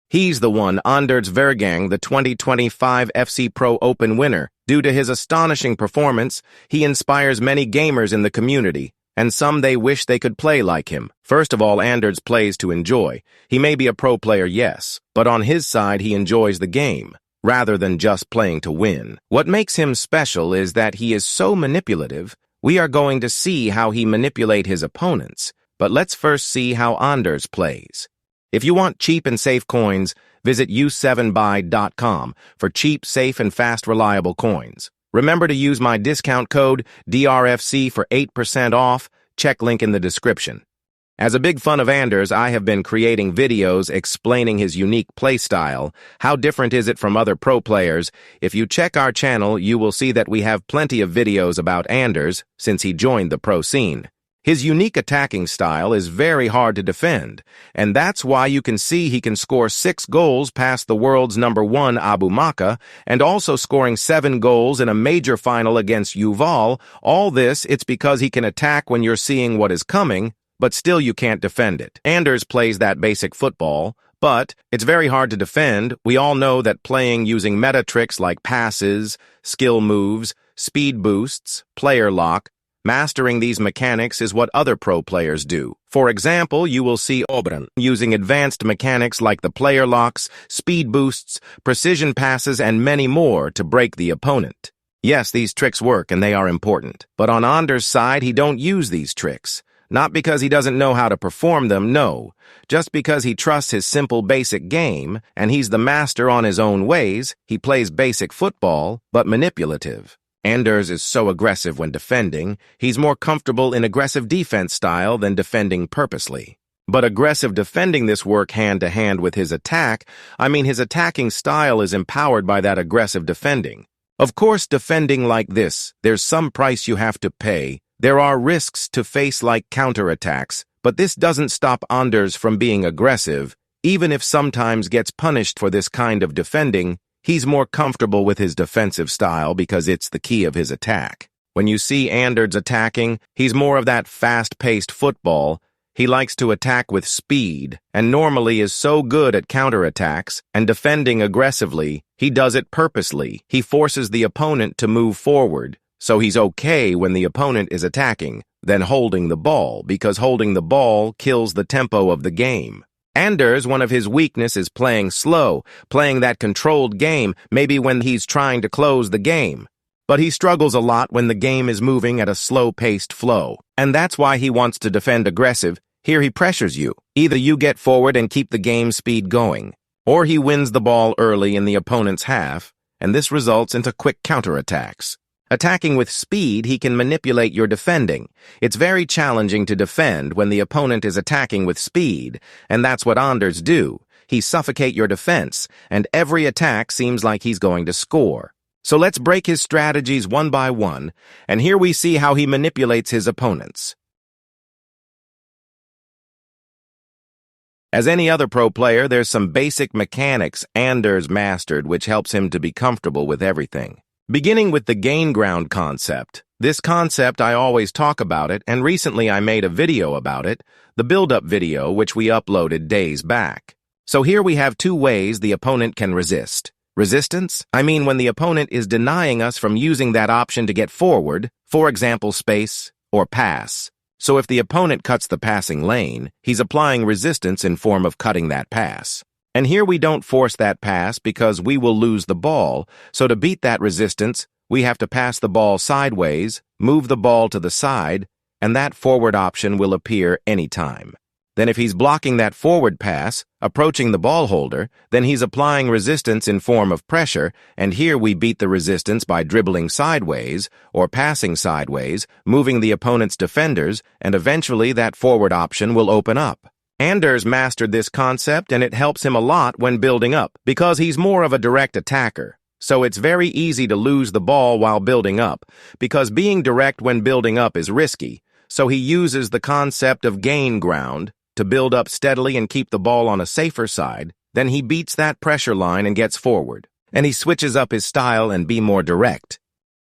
He's the one, Anderz Verjgang, the 2025 FC Pro Open winner. Due to his astonishing performance, he inspires many gamers in the community, and some they wish they could play like him. First of all, Anderz plays to enjoy. He may be a pro player, yes, but on his side he enjoys the game, rather than just playing to win. What makes him special is that he is so manipulative. We are going to see how he manipulates his opponents, but let's first see how Anderz plays. If you want cheap and safe coins, visit u7buy.com for cheap, safe, and fast, reliable coins. Remember to use my discount code DRFC for 8% off. Check link in the description. As a big fan of Anderz, I have been creating videos explaining his unique playstyle. How different is it from other pro players? If you check our channel, you will see that we have plenty of videos about Anderz since he joined the pro scene. His unique attacking style is very hard to defend, and that's why you can see he can score 6 goals past the world's #1 Abu Maka, and also scoring 7 goals in a major final against Yuval. All this, it's because he can attack when you're seeing what is coming, but still you can't defend it. Anderz plays that basic football, but it's very hard to defend. We all know that playing using meta tricks like passes, skill moves, speed boosts, player lock, mastering these mechanics is what other pro players do. For example, you will see Obran using advanced mechanics like the player locks, speed boosts, precision passes, and many more to break the opponent. Yes, these tricks work and they are important. But on Anderz's side, he don't use these tricks. Not because he doesn't know how to perform them, no. Just because he trusts his simple basic game, and he's the master on his own ways. He plays basic football, but manipulative. Anderz is so aggressive when defending. He's more comfortable in aggressive defense style than defending purposely. But aggressive defending this work hand-to-hand with his attack. His attacking style is empowered by that aggressive defending. Of course, defending like this, there's some price you have to pay. There are risks to face like counterattacks, but this doesn't stop Anderz from being aggressive. Even if sometimes gets punished for this kind of defending, he's more comfortable with his defensive style because it's the key of his attack. When you see Anderz attacking, he's more of that fast-paced football. He likes to attack with speed, and normally is so good at counterattacks and defending aggressively. He does it purposely. He forces the opponent to move forward, so he's okay when the opponent is attacking, then holding the ball, because holding the ball kills the tempo of the game. Anderz, one of his weaknesses is playing slow, playing that controlled game, maybe when he's trying to close the game. But he struggles a lot when the game is moving at a slow-paced flow. And that's why he wants to defend aggressive. Here he pressures you. Either you get forward and keep the game speed going, or he wins the ball early in the opponent's half, and this results into quick counterattacks. Attacking with speed, he can manipulate your defending. It's very challenging to defend when the opponent is attacking with speed, and that's what Anderz do. He suffocate your defense, and every attack seems like he's going to score. So let's break his strategies one by one, and here we see how he manipulates his opponents. As any other pro player, there's some basic mechanics Anderz mastered which helps him to be comfortable with everything. Beginning with the gain ground concept. This concept, I always talk about it, and recently I made a video about it, the build-up video which we uploaded days back. So here we have 2 ways the opponent can resist. Resistance? When the opponent is denying us from using that option to get forward, for example space or pass. So if the opponent cuts the passing lane, he's applying resistance in form of cutting that pass. And here we don't force that pass because we will lose the ball, so to beat that resistance, we have to pass the ball sideways, move the ball to the side, and that forward option will appear anytime. Then if he's blocking that forward pass, approaching the ball holder, then he's applying resistance in form of pressure, and here we beat the resistance by dribbling sideways or passing sideways, moving the opponent's defenders, and eventually that forward option will open up. Anderz mastered this concept, and it helps him a lot when building up, because he's more of a direct attacker. So it's very easy to lose the ball while building up, because being direct when building up is risky. So he uses the concept of gain ground to build up steadily and keep the ball on a safer side. Then he beats that pressure line and gets forward. And he switches up his style and be more direct.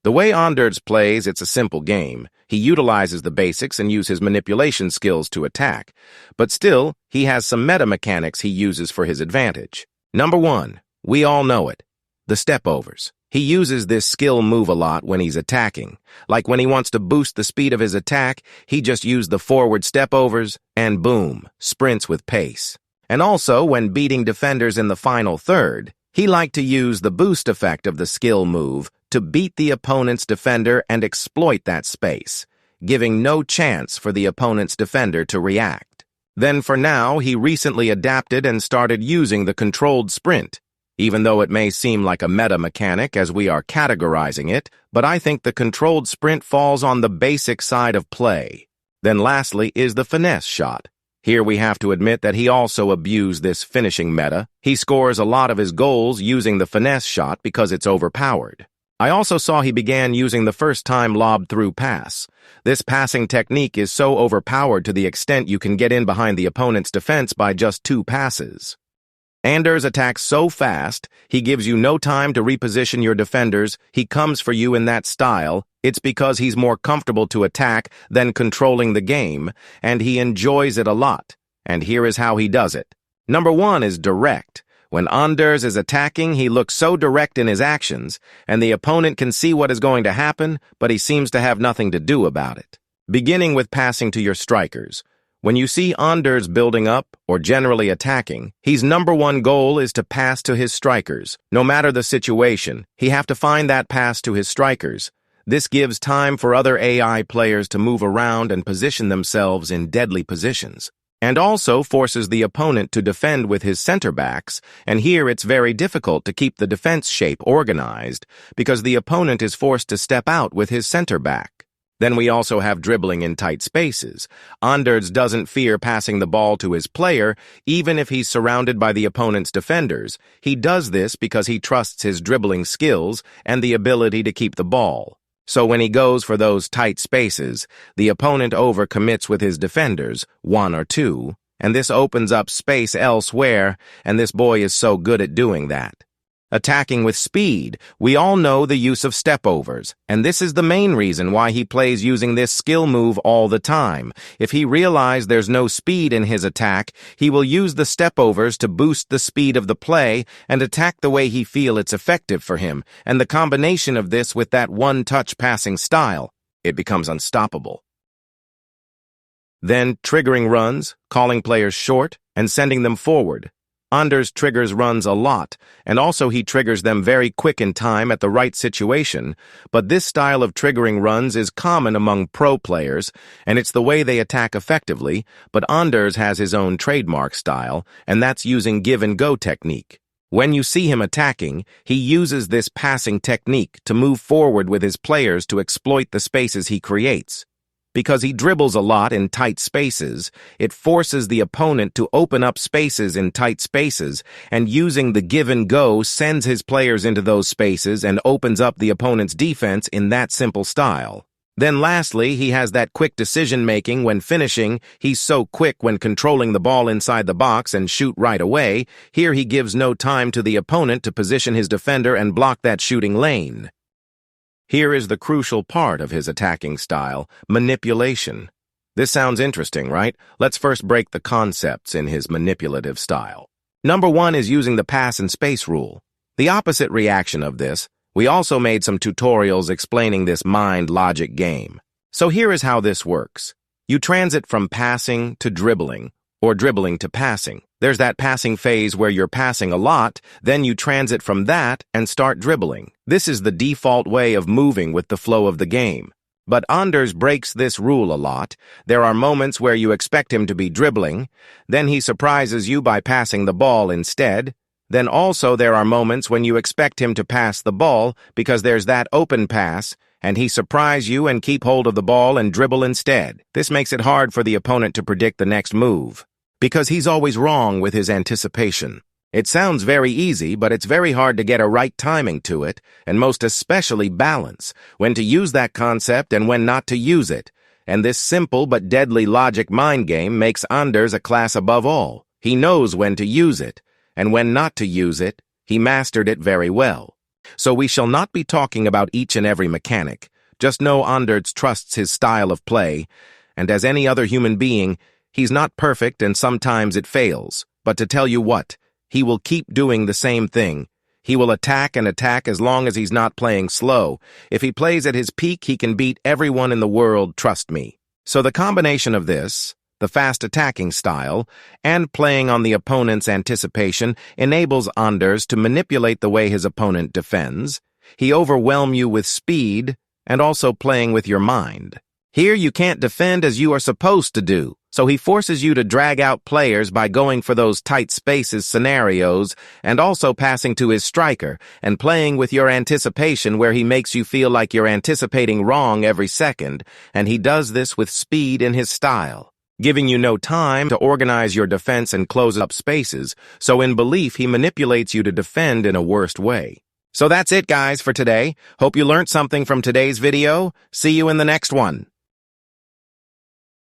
The way Anderz plays, it's a simple game. He utilizes the basics and uses his manipulation skills to attack. But still, he has some meta mechanics he uses for his advantage. Number 1, we all know it, the step-overs. He uses this skill move a lot when he's attacking. Like when he wants to boost the speed of his attack, he just uses the forward step-overs and boom, sprints with pace. And also, when beating defenders in the final third, he liked to use the boost effect of the skill move to beat the opponent's defender and exploit that space, giving no chance for the opponent's defender to react. Then for now, he recently adapted and started using the controlled sprint, even though it may seem like a meta mechanic as we are categorizing it, but I think the controlled sprint falls on the basic side of play. Then lastly is the finesse shot. Here we have to admit that he also abused this finishing meta. He scores a lot of his goals using the finesse shot because it's overpowered. I also saw he began using the first-time lob-through pass. This passing technique is so overpowered to the extent you can get in behind the opponent's defense by just 2 passes. Anderz attacks so fast, he gives you no time to reposition your defenders. He comes for you in that style. It's because he's more comfortable to attack than controlling the game, and he enjoys it a lot. And here is how he does it. Number 1 is direct. When Anderz is attacking, he looks so direct in his actions, and the opponent can see what is going to happen, but he seems to have nothing to do about it. Beginning with passing to your strikers. When you see Anderz building up or generally attacking, his number 1 goal is to pass to his strikers. No matter the situation, he have to find that pass to his strikers. This gives time for other AI players to move around and position themselves in deadly positions, and also forces the opponent to defend with his center backs, and here it's very difficult to keep the defense shape organized because the opponent is forced to step out with his center back. Then we also have dribbling in tight spaces. Anderz doesn't fear passing the ball to his player, even if he's surrounded by the opponent's defenders. He does this because he trusts his dribbling skills and the ability to keep the ball. So when he goes for those tight spaces, the opponent overcommits with his defenders, 1 or 2, and this opens up space elsewhere, and this boy is so good at doing that. Attacking with speed, we all know the use of step-overs, and this is the main reason why he plays using this skill move all the time. If he realizes there's no speed in his attack, he will use the step-overs to boost the speed of the play and attack the way he feels it's effective for him, and the combination of this with that one-touch passing style, it becomes unstoppable. Then triggering runs, calling players short, and sending them forward. Anderz triggers runs a lot, and also he triggers them very quick in time at the right situation, but this style of triggering runs is common among pro players, and it's the way they attack effectively, but Anderz has his own trademark style, and that's using give-and-go technique. When you see him attacking, he uses this passing technique to move forward with his players to exploit the spaces he creates. Because he dribbles a lot in tight spaces, it forces the opponent to open up spaces in tight spaces, and using the give and go sends his players into those spaces and opens up the opponent's defense in that simple style. Then lastly, he has that quick decision-making when finishing. He's so quick when controlling the ball inside the box and shoot right away. Here he gives no time to the opponent to position his defender and block that shooting lane. Here is the crucial part of his attacking style, manipulation. This sounds interesting, right? Let's first break the concepts in his manipulative style. Number 1 is using the pass and space rule. The opposite reaction of this, we also made some tutorials explaining this mind logic game. So here is how this works. You transit from passing to dribbling, or dribbling to passing. There's that passing phase where you're passing a lot, then you transit from that and start dribbling. This is the default way of moving with the flow of the game. But Anderz breaks this rule a lot. There are moments where you expect him to be dribbling, then he surprises you by passing the ball instead. Then also there are moments when you expect him to pass the ball because there's that open pass, and he surprise you and keep hold of the ball and dribble instead. This makes it hard for the opponent to predict the next move, because he's always wrong with his anticipation. It sounds very easy, but it's very hard to get a right timing to it, and most especially balance, when to use that concept and when not to use it. And this simple but deadly logic mind game makes Anderz a class above all. He knows when to use it, and when not to use it, he mastered it very well. So we shall not be talking about each and every mechanic. Just know Anderz trusts his style of play, and as any other human being, he's not perfect and sometimes it fails. But to tell you what, he will keep doing the same thing. He will attack and attack as long as he's not playing slow. If he plays at his peak, he can beat everyone in the world, trust me. So the combination of this, the fast attacking style, and playing on the opponent's anticipation enables Anderz to manipulate the way his opponent defends. He overwhelms you with speed and also playing with your mind. Here you can't defend as you are supposed to do, so he forces you to drag out players by going for those tight spaces scenarios and also passing to his striker and playing with your anticipation where he makes you feel like you're anticipating wrong every second, and he does this with speed in his style, giving you no time to organize your defense and close up spaces, so in belief he manipulates you to defend in a worst way. So that's it, guys, for today. Hope you learned something from today's video. See you in the next one.